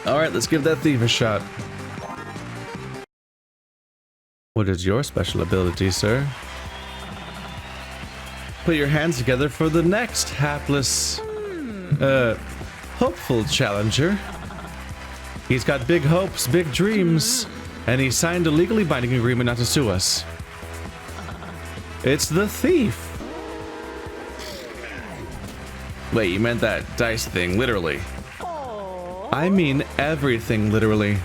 Alright, let's give that thief a shot. What is your special ability, sir? Put your hands together for the next hapless, hopeful challenger. He's got big hopes, big dreams, and he signed a legally binding agreement not to sue us. It's the thief. Wait, you meant that dice thing, literally. I mean everything, literally.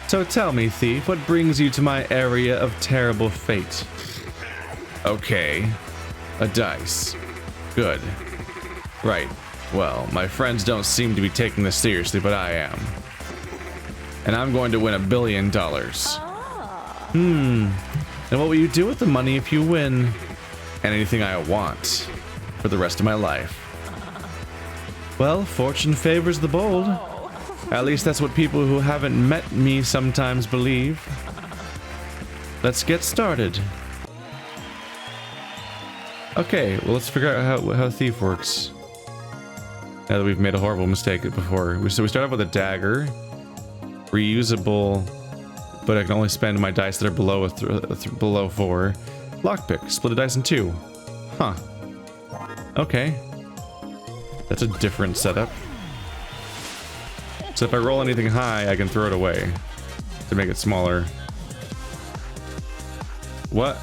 So tell me, thief, what brings you to my area of terrible fate? Okay, a dice. Good. Right. Well, my friends don't seem to be taking this seriously, but I am. And I'm going to win $1 billion. And what will you do with the money if you win? Anything I want for the rest of my life. Well, fortune favors the bold. At least that's what people who haven't met me sometimes believe. Let's get started. Okay, well, let's figure out how thief works. Now that we've made a horrible mistake before. So we start off with a dagger. Reusable, but I can only spend my dice that are below below 4. Lockpick, split a dice in 2. Huh. Okay. That's a different setup. So if I roll anything high, I can throw it away to make it smaller. What?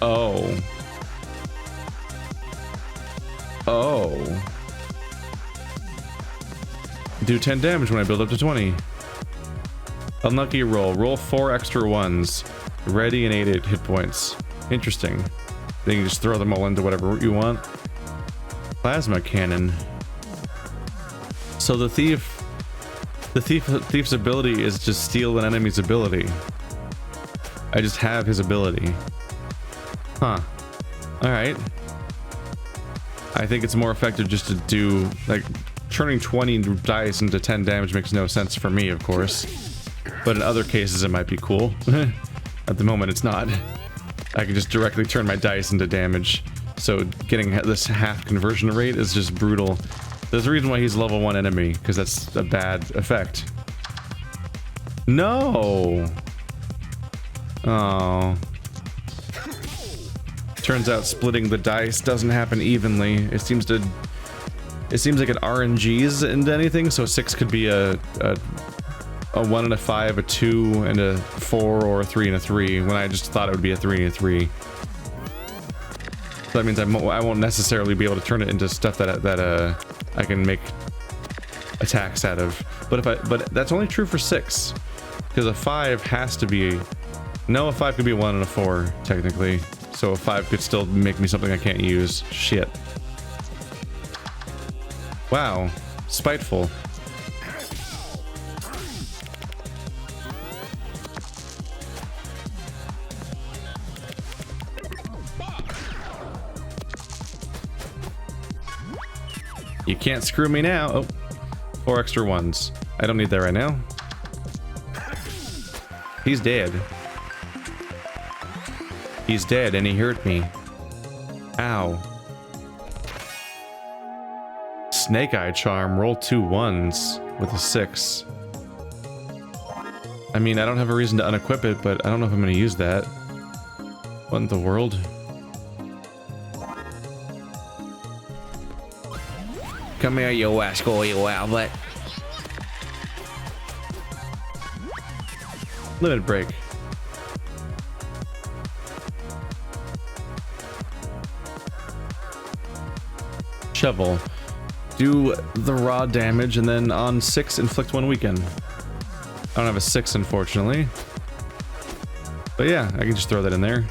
Oh. Oh. Do 10 damage when I build up to 20. Unlucky roll. Roll 4 extra ones. Ready and 8 hit points. Interesting. Then you just throw them all into whatever you want. Plasma cannon. So the thief's ability is just steal an enemy's ability. I just have his ability. Huh. Alright. I think it's more effective just to do, like, turning 20 dice into 10 damage makes no sense for me, of course. But in other cases, it might be cool. At the moment, it's not. I can just directly turn my dice into damage. So getting this half conversion rate is just brutal. There's a reason why he's level 1 enemy, because that's a bad effect. No! Oh. Turns out splitting the dice doesn't happen evenly. It seems like it RNGs into anything, so 6 could be a 1 and a 5, a 2 and a 4, or a 3 and a 3, when I just thought it would be a 3 and a 3. So that means I won't necessarily be able to turn it into stuff that I can make attacks out of. But that's only true for 6, because a 5 has to be. No, a 5 could be a 1 and a 4 technically. So a 5 could still make me something I can't use. Shit. Wow. Spiteful. You can't screw me now. Oh, 4 extra ones. I don't need that right now. He's dead. He's dead and he hurt me. Ow. Snake Eye Charm. Roll 2 ones with a 6. I mean, I don't have a reason to unequip it, but I don't know if I'm going to use that. What in the world? Come here, you rascal, you outlet. Limit break. Shovel. Do the raw damage and then on 6 inflict 1 weaken. I don't have a 6 unfortunately. But yeah, I can just throw that in there.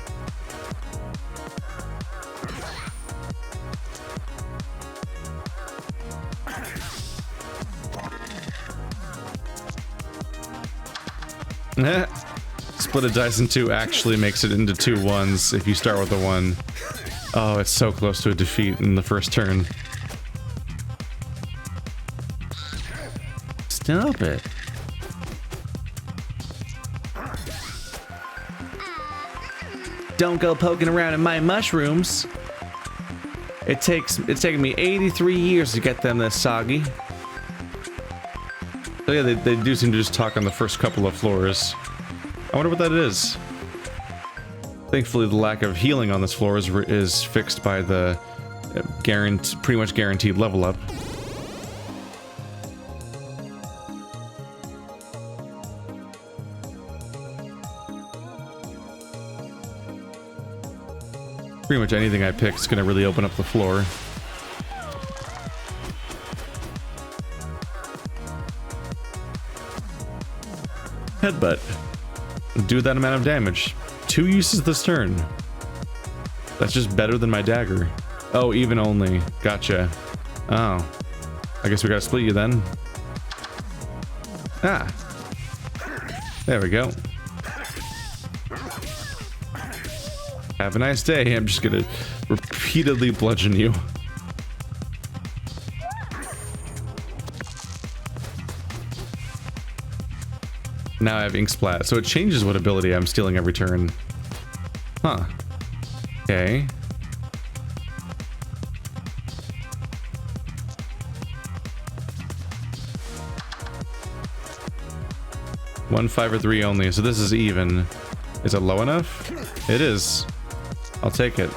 Split a dice in 2 actually makes it into 2 ones if you start with a 1. Oh, it's so close to a defeat in the first turn. Stop it. Don't go poking around in my mushrooms. It's taken me 83 years to get them this soggy. So yeah, they do seem to just talk on the first couple of floors. I wonder what that is. Thankfully, the lack of healing on this floor is fixed by the pretty much guaranteed level up. Pretty much anything I pick is going to really open up the floor. Headbutt. Do that amount of damage. 2 uses this turn. That's just better than my dagger. Oh, even only. Gotcha. Oh. I guess we gotta split you then. Ah. There we go. Have a nice day. I'm just gonna repeatedly bludgeon you. Now I have ink splat, so it changes what ability I'm stealing every turn. Huh. Okay. One, 5, or 3 only, so this is even. Is it low enough? It is. I'll take it.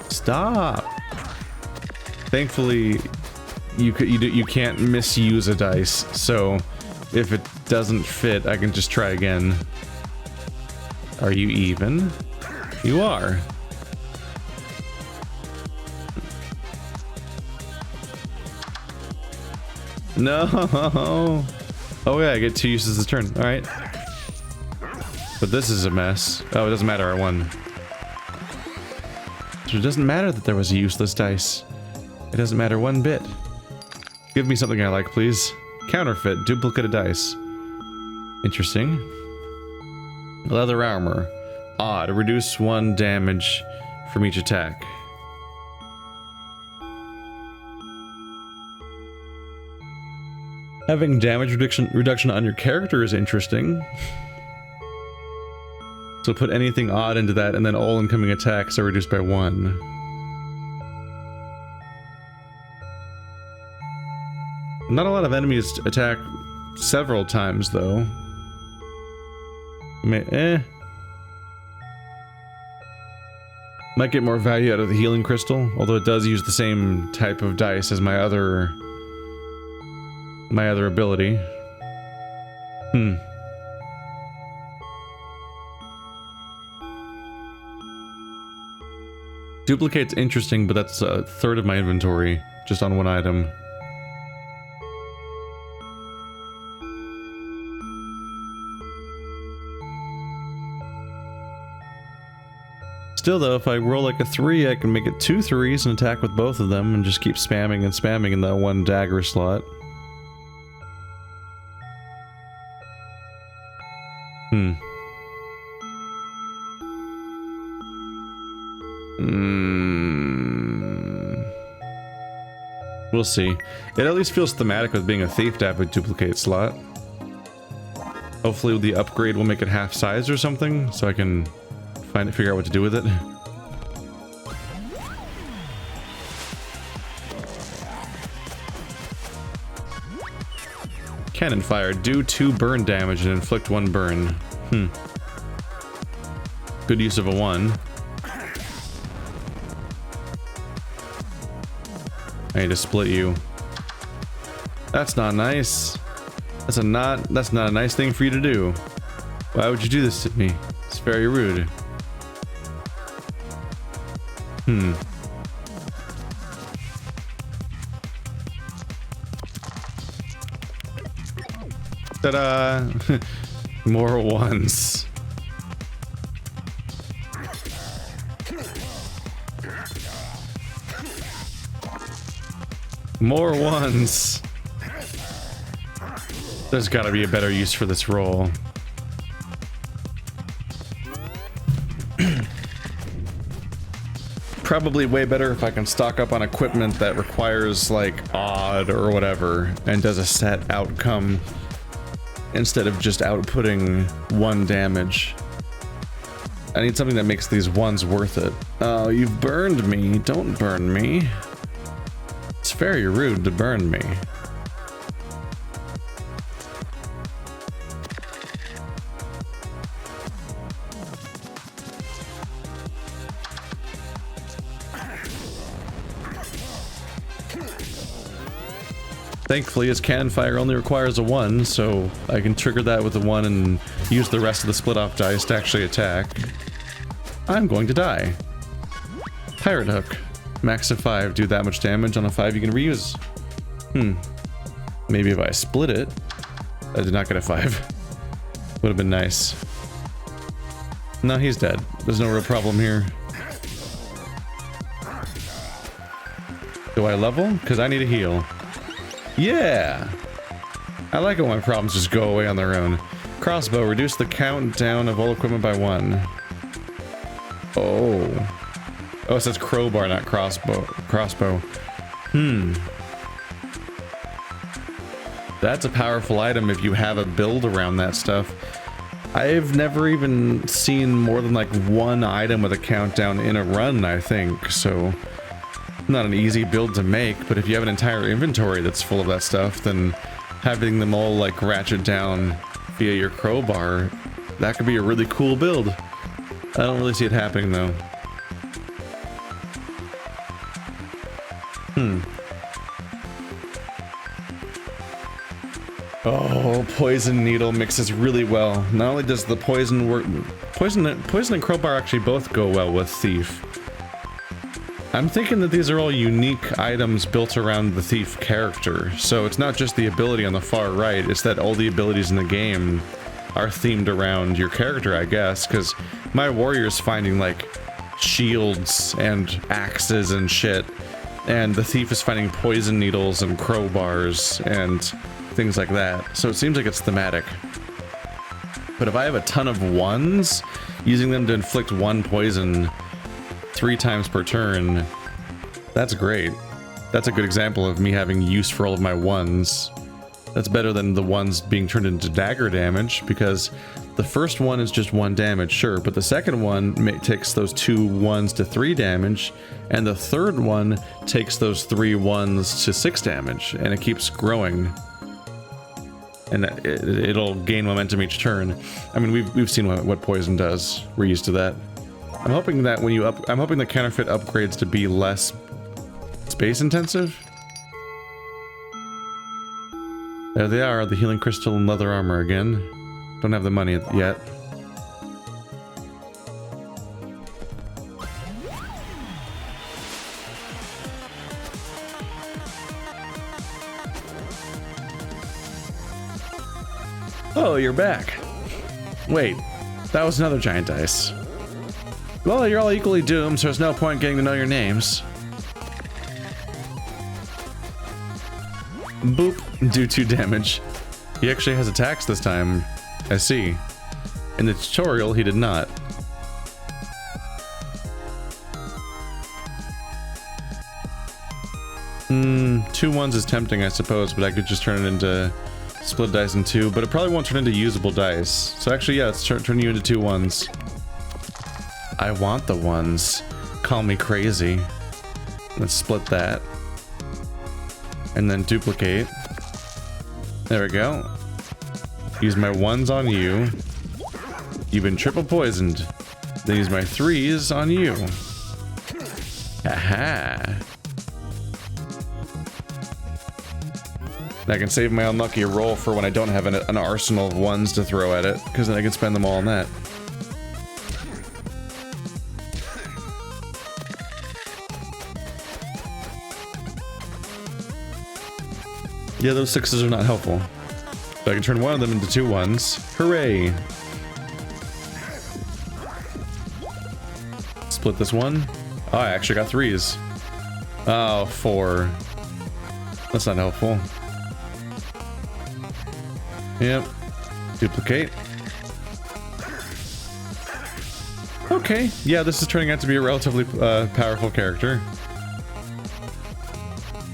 Stop. Thankfully, you can't misuse a dice, so if it doesn't fit, I can just try again. Are you even? You are. No. Oh yeah, I get 2 uses this turn. All right. But this is a mess. Oh, it doesn't matter. I won. So it doesn't matter that there was a useless dice. It doesn't matter one bit. Give me something I like, please. Counterfeit, duplicate a dice. Interesting. Leather armor. Odd, reduce 1 damage from each attack. Having damage reduction on your character is interesting. So put anything odd into that, and then all incoming attacks are reduced by 1. Not a lot of enemies attack several times, though. Might get more value out of the healing crystal, although it does use the same type of dice as my other ability. Duplicate's interesting, but that's a third of my inventory, just on 1 item. Still though, if I roll like a 3, I can make it 2 3s and attack with both of them and just keep spamming and spamming in that 1 dagger slot. We'll see. It at least feels thematic with being a thief to have a duplicate slot. Hopefully the upgrade will make it half size or something, so I can figure out what to do with it. Cannon fire. Do 2 burn damage and inflict 1 burn. Good use of a 1. I need to split you. That's not nice. That's not a nice thing for you to do. Why would you do this to me? It's very rude. Ta-da! More 1s. More 1s. There's gotta be a better use for this roll. Probably way better if I can stock up on equipment that requires like odd or whatever and does a set outcome instead of just outputting 1 damage. I need something that makes these ones worth it. Oh, you've burned me. Don't burn me. It's very rude to burn me. Thankfully, his cannon fire only requires a 1, so I can trigger that with a 1 and use the rest of the split-off dice to actually attack. I'm going to die. Pirate Hook. Max of 5, do that much damage on a 5 you can reuse. Maybe if I split it. I did not get a 5. Would have been nice. No, he's dead. There's no real problem here. Do I level? Because I need a heal. Yeah! I like it when my problems just go away on their own. Crossbow, reduce the countdown of all equipment by 1. Oh. Oh, it says crowbar, not crossbow. That's a powerful item if you have a build around that stuff. I've never even seen more than like 1 item with a countdown in a run, I think, so... Not an easy build to make, but if you have an entire inventory that's full of that stuff, then having them all like ratchet down via your crowbar, that could be a really cool build. I don't really see it happening though. Oh, poison needle mixes really well. Not only does the poison work, poison and crowbar actually both go well with thief. I'm thinking that these are all unique items built around the thief character, so it's not just the ability on the far right, it's that all the abilities in the game are themed around your character, I guess, because my warrior's finding like shields and axes and shit, and the thief is finding poison needles and crowbars and things like that, so it seems like it's thematic. But if I have a ton of 1s, using them to inflict 1 poison 3 times per turn, that's great. That's a good example of me having use for all of my 1s. That's better than the 1s being turned into dagger damage, because the first one is just 1 damage, sure, but the second one takes those 2 1s to 3 damage, and the third one takes those 3 1s to 6 damage, and it keeps growing. And it'll gain momentum each turn. I mean, we've seen what poison does. We're used to that. I'm hoping that when I'm hoping the counterfeit upgrades to be less space intensive. There they are, the healing crystal and leather armor again. Don't have the money yet. Oh, you're back. Wait, that was another giant dice. Well, you're all equally doomed, so there's no point getting to know your names. Boop. Do 2 damage. He actually has attacks this time. I see. In the tutorial, he did not. Two 1s is tempting, I suppose, but I could just turn it into split dice in 2, but it probably won't turn into usable dice. So actually, yeah, let's turn you into 2 1s. I want the 1s. Call me crazy. Let's split that. And then duplicate. There we go. Use my 1s on you. You've been triple poisoned. Then use my 3s on you. Aha. I can save my unlucky roll for when I don't have an arsenal of 1s to throw at it, because then I can spend them all on that. Yeah, those 6s are not helpful. But I can turn one of them into 2 1s. Hooray! Split this one. Oh, I actually got 3s. Oh, 4. That's not helpful. Yep. Duplicate. Okay, yeah, this is turning out to be a relatively powerful character.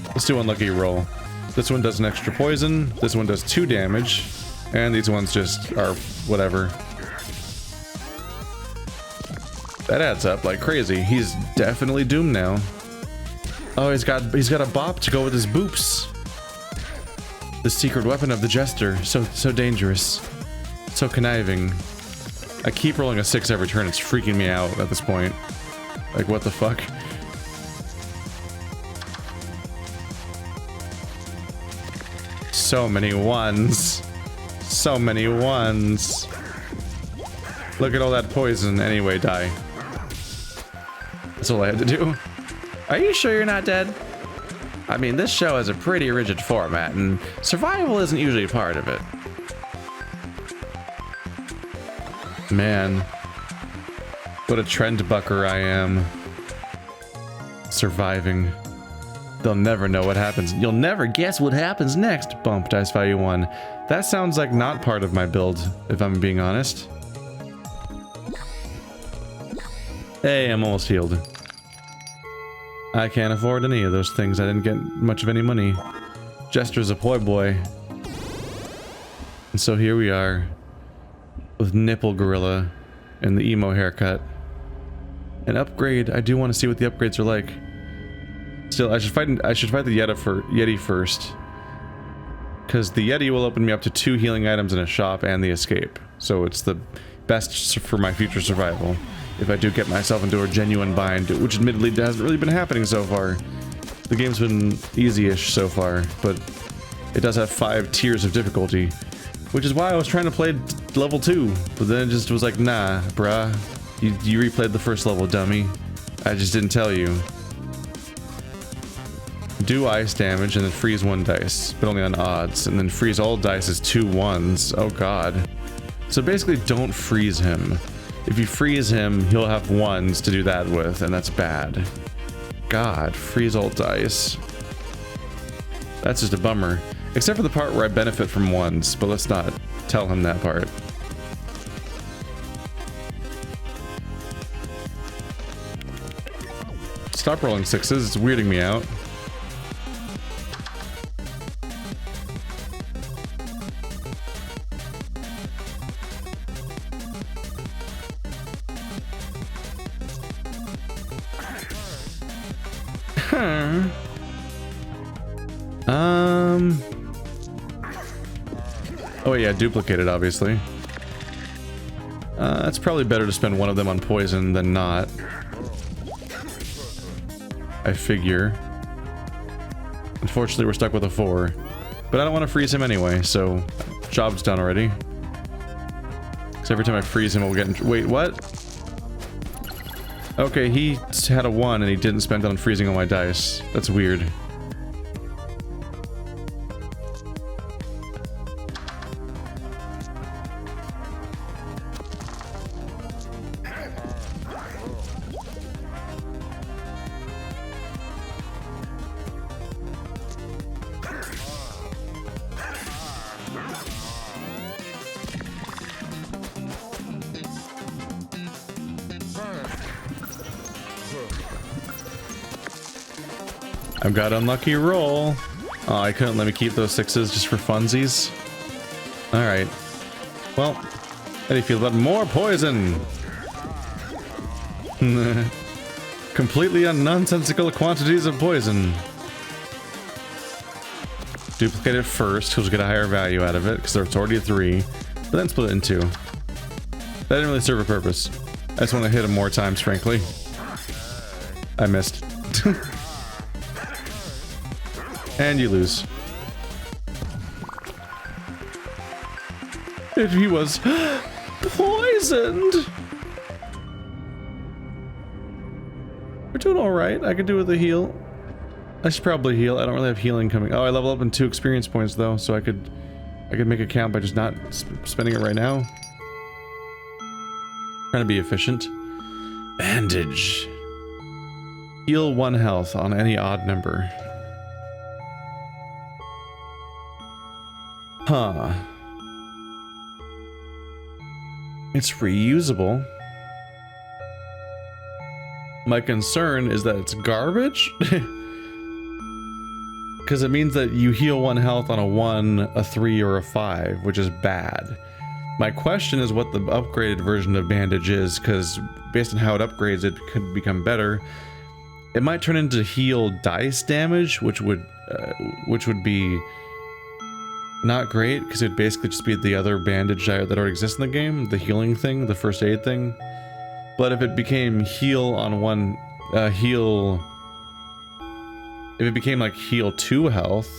Let's do unlucky roll. This one does an extra poison, this one does 2 damage, and these ones just are whatever. That adds up like crazy. He's definitely doomed now. Oh, he's got a bop to go with his boops. The secret weapon of the jester, so dangerous, so conniving. I keep rolling a 6 every turn. It's freaking me out at this point. Like, what the fuck? So many ones. So many ones. Look at all that poison. Anyway, die. That's all I had to do. Are you sure you're not dead? I mean, this show has a pretty rigid format, and survival isn't usually part of it. Man, what a trend bucker I am. Surviving. They'll never know what happens. You'll never guess what happens next. Bump, dice value 1. That sounds like not part of my build, if I'm being honest. Hey, I'm almost healed. I can't afford any of those things. I didn't get much of any money. Jester's a poi boy. And so here we are. With Nipple Gorilla and the emo haircut. An upgrade. I do want to see what the upgrades are like. Still, I should fight the Yeti first. Because the Yeti will open me up to 2 healing items in a shop and the escape. So it's the best for my future survival. If I do get myself into a genuine bind, which admittedly hasn't really been happening so far. The game's been easy-ish so far, but it does have 5 tiers of difficulty. Which is why I was trying to play level 2, but then it just was like, nah, bruh. You replayed the first level, dummy. I just didn't tell you. Do ice damage and then freeze 1 dice, but only on odds, and then freeze all dice is 2 1s. Oh god. So basically don't freeze him. If you freeze him, he'll have 1s to do that with, and that's bad. God, freeze all dice. That's just a bummer. Except for the part where I benefit from 1s, but let's not tell him that part. Stop rolling 6s, it's weirding me out. Oh yeah, duplicated, obviously. It's probably better to spend 1 of them on poison than not. I figure. Unfortunately, we're stuck with a 4. But I don't want to freeze him anyway, so... Job's done already. Because every time I freeze him, we'll get in... Wait, what? Okay, he had a 1 and he didn't spend it on freezing all my dice. That's weird. I've got unlucky roll. Oh, I couldn't let me keep those 6s just for funsies. Alright. Well, how do you feel about more poison? Completely nonsensical quantities of poison. Duplicate it first, because we'll get a higher value out of it, because it's already a 3. But then split it in 2. That didn't really serve a purpose. I just want to hit him more times, frankly. I missed. And you lose. If he was poisoned. We're doing alright. I could do with a heal. I should probably heal. I don't really have healing coming. Oh, I level up in 2 experience points though, so I could make a count by just not spending it right now. Trying to be efficient. Bandage. Heal 1 health on any odd number. Huh. It's reusable. My concern is that it's garbage. Because it means that you heal 1 health on a 1, a 3, or a 5, which is bad. My question is what the upgraded version of bandage is, because based on how it upgrades, it could become better. It might turn into heal dice damage, which would be not great, because it'd basically just be the other bandage that already exists in the game, the healing thing, the first aid thing. But if it became heal on 1, if it became like heal 2 health,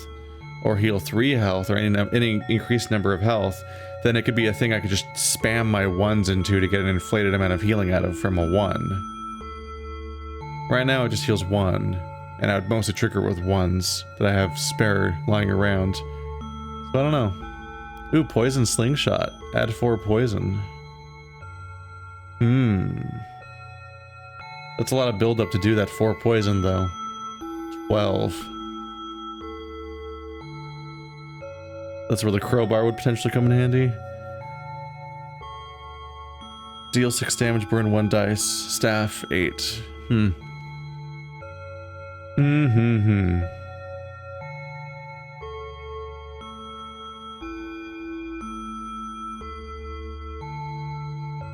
or heal 3 health, or any increased number of health, then it could be a thing I could just spam my 1s into to get an inflated amount of healing out of from a 1. Right now it just heals 1, and I would mostly trigger it with 1s that I have spare lying around. So I don't know. Ooh, poison slingshot. Add 4 poison. That's a lot of build up to do that 4 poison though. 12. That's where the crowbar would potentially come in handy. Deal 6 damage, burn 1 dice. Staff 8.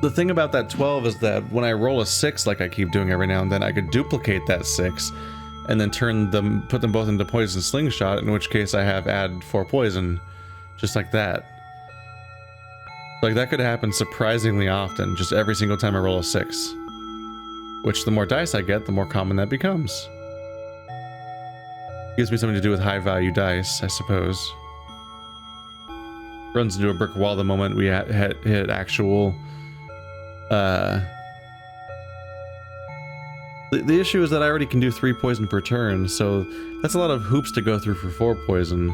The thing about that 12 is that when I roll a 6 like I keep doing every now and then, I could duplicate that 6 and then put them both into poison slingshot, in which case I have add 4 poison, just like that. Like that could happen surprisingly often, just every single time I roll a 6. Which the more dice I get, the more common that becomes. Gives me something to do with high value dice, I suppose. Runs into a brick wall the moment we hit actual... The issue is that I already can do 3 poison per turn, so that's a lot of hoops to go through for 4 poison.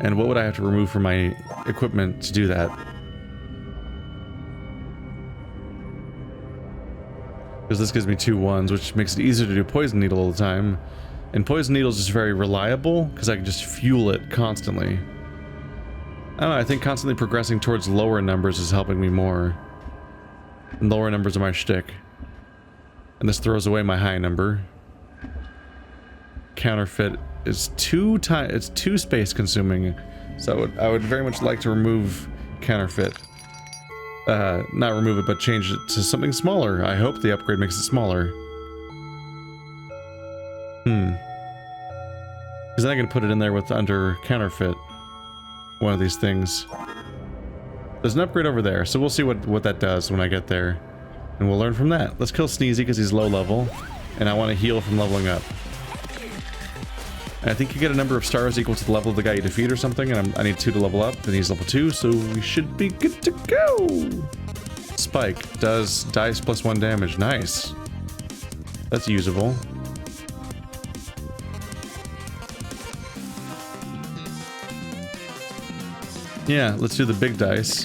And what would I have to remove from my equipment to do that? Because this gives me 2 1s, which makes it easier to do poison needle all the time. And poison needle is just very reliable, because I can just fuel it constantly. I don't know, I think constantly progressing towards lower numbers is helping me more. And lower numbers are my shtick. And this throws away my high number. Counterfeit is it's too space consuming. So I would very much like to remove counterfeit. Not remove it, but change it to something smaller. I hope the upgrade makes it smaller. Because then I can put it in there with under counterfeit. One of these things. There's an upgrade over there, so we'll see what that does when I get there. And we'll learn from that. Let's kill Sneezy because he's low level. And I want to heal from leveling up. And I think you get a number of stars equal to the level of the guy you defeat or something. And I need 2 to level up. And he's level 2, so we should be good to go. Spike does dice plus 1 damage. Nice. That's usable. Yeah, let's do the big dice.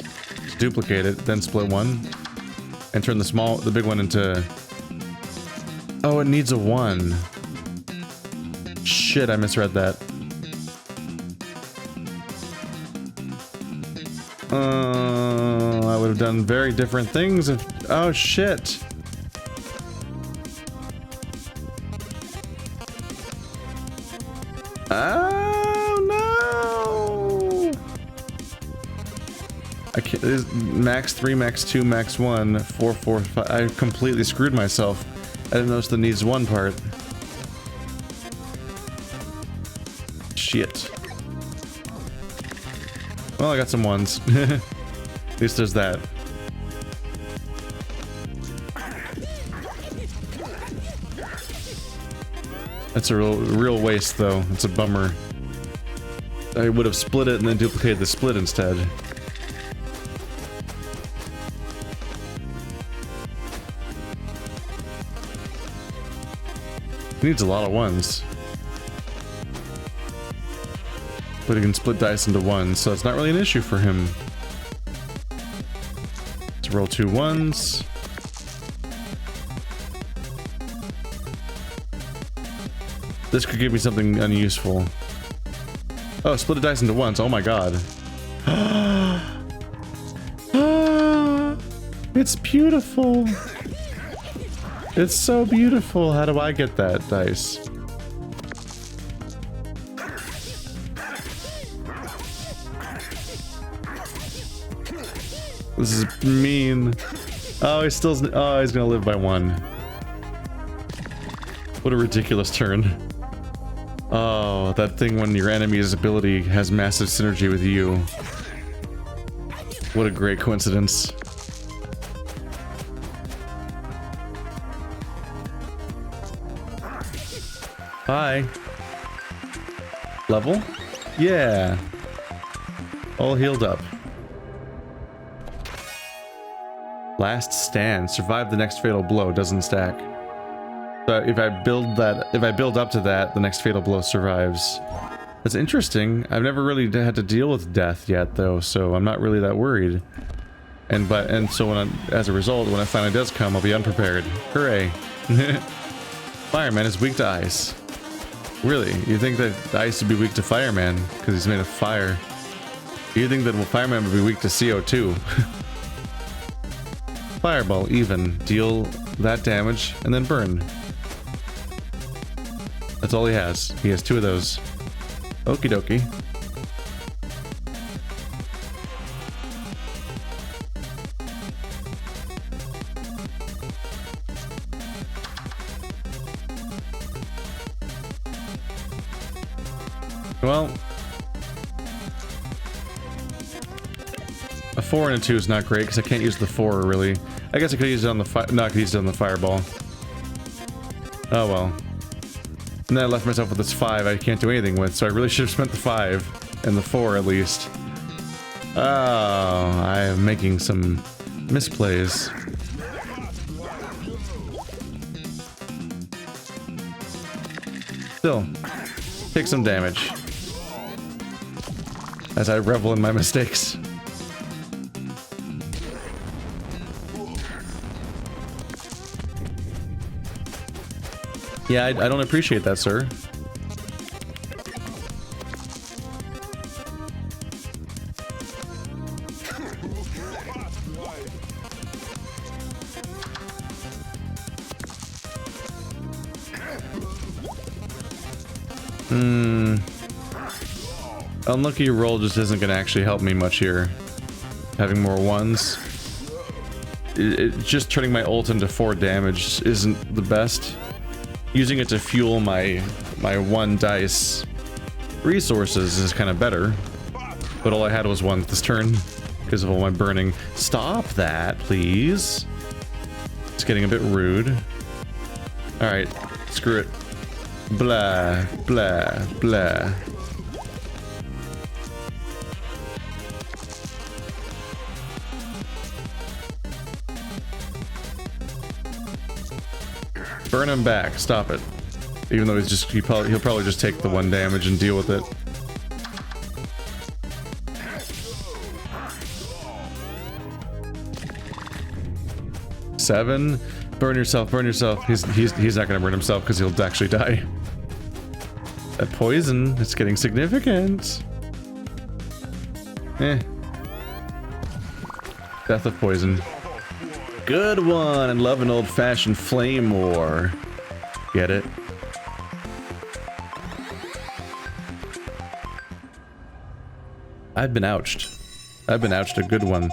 Duplicate it, then split 1. And turn the big one into... Oh, it needs a 1. Shit, I misread that. I would have done very different things if... Oh, shit. Max 3, max 2, max 1, 4, 4, 5. I completely screwed myself. I didn't notice the needs 1 part. Shit. Well, I got some 1s. At least there's that. That's a real waste, though. It's a bummer. I would have split it and then duplicated the split instead. He needs a lot of 1s. But he can split dice into 1s, so it's not really an issue for him. Let's roll 2 1s. This could give me something unuseful. Oh, split a dice into 1s. Oh my god. It's beautiful. It's so beautiful. How do I get that dice? This is mean. Oh, he's still. Oh, he's gonna live by one. What a ridiculous turn. Oh, that thing when your enemy's ability has massive synergy with you. What a great coincidence. Hi. Level? Yeah. All healed up. Last stand. Survive the next fatal blow. Doesn't stack. So if I build up to that, the next fatal blow survives. That's interesting. I've never really had to deal with death yet, though, so I'm not really that worried. And so as a result, when it finally does come, I'll be unprepared. Hooray! Fireman is weak to ice. Really? You think that ice would be weak to fireman because he's made of fire? You think that fireman would be weak to CO2? Fireball, even. Deal that damage and then burn. That's all he has. He has 2 of those. Okie dokie. Well, a 4 and a 2 is not great because I can't use the 4 really. I guess I could use it on the no, I could use it on the fireball. Oh well. And then I left myself with this 5 I can't do anything with, so I really should have spent the 5 and the 4 at least. Oh, I am making some misplays. Still, take some damage as I revel in my mistakes. Yeah, I don't appreciate that, sir. Unlucky roll just isn't going to actually help me much here. Having more 1s. Just turning my ult into 4 damage isn't the best. Using it to fuel my 1 dice resources is kind of better. But all I had was 1 this turn because of all my burning. Stop that, please. It's getting a bit rude. Alright, screw it. Blah, blah, blah. Burn him back. Stop it. Even though he'll probably just take the 1 damage and deal with it. Seven. Burn yourself. Burn yourself. He's not gonna burn himself because he'll actually die. That poison is getting significant. Eh. Death of poison. Good one, and love an old-fashioned flame war. Get it? I've been ouched. I've been ouched a good one.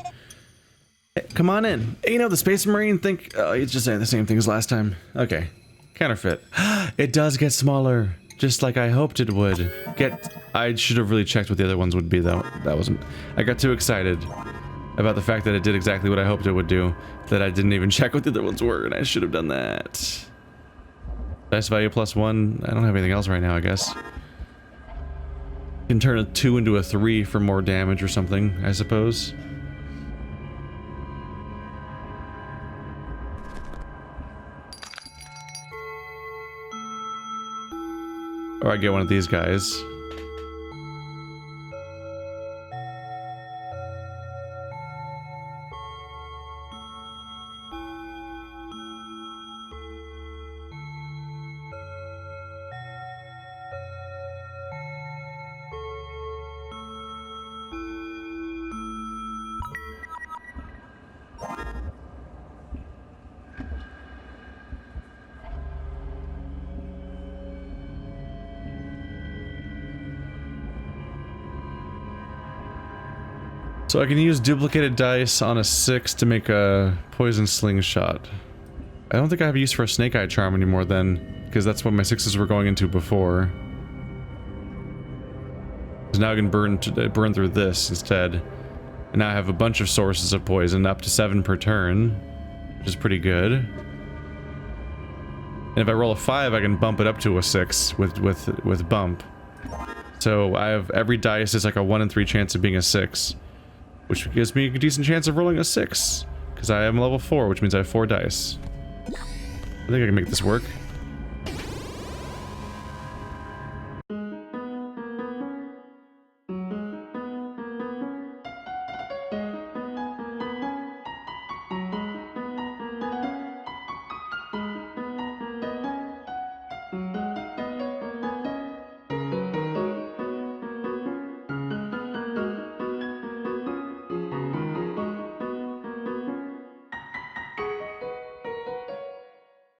Hey, come on in. Hey, you know, the Space Marine think... Oh, he's just saying the same thing as last time. Okay. Counterfeit. It does get smaller. Just like I hoped it would. I should have really checked what the other ones would be, though. That wasn't... I got too excited about the fact that it did exactly what I hoped it would do, that I didn't even check what the other ones were, and I should have done that. Dice value +1. I don't have anything else right now, I guess. You can turn a 2 into a 3 for more damage or something, I suppose. Or I get one of these guys. So I can use duplicated dice on a 6 to make a poison slingshot. I don't think I have use for a snake eye charm anymore then, because that's what my 6s were going into before. So now I can burn through this instead. And now I have a bunch of sources of poison, up to 7 per turn, which is pretty good. And if I roll a 5, I can bump it up to a 6 with bump. So I have every dice is like a 1 in 3 chance of being a 6, which gives me a decent chance of rolling a 6, because I am level 4, which means I have 4 dice. I think I can make this work.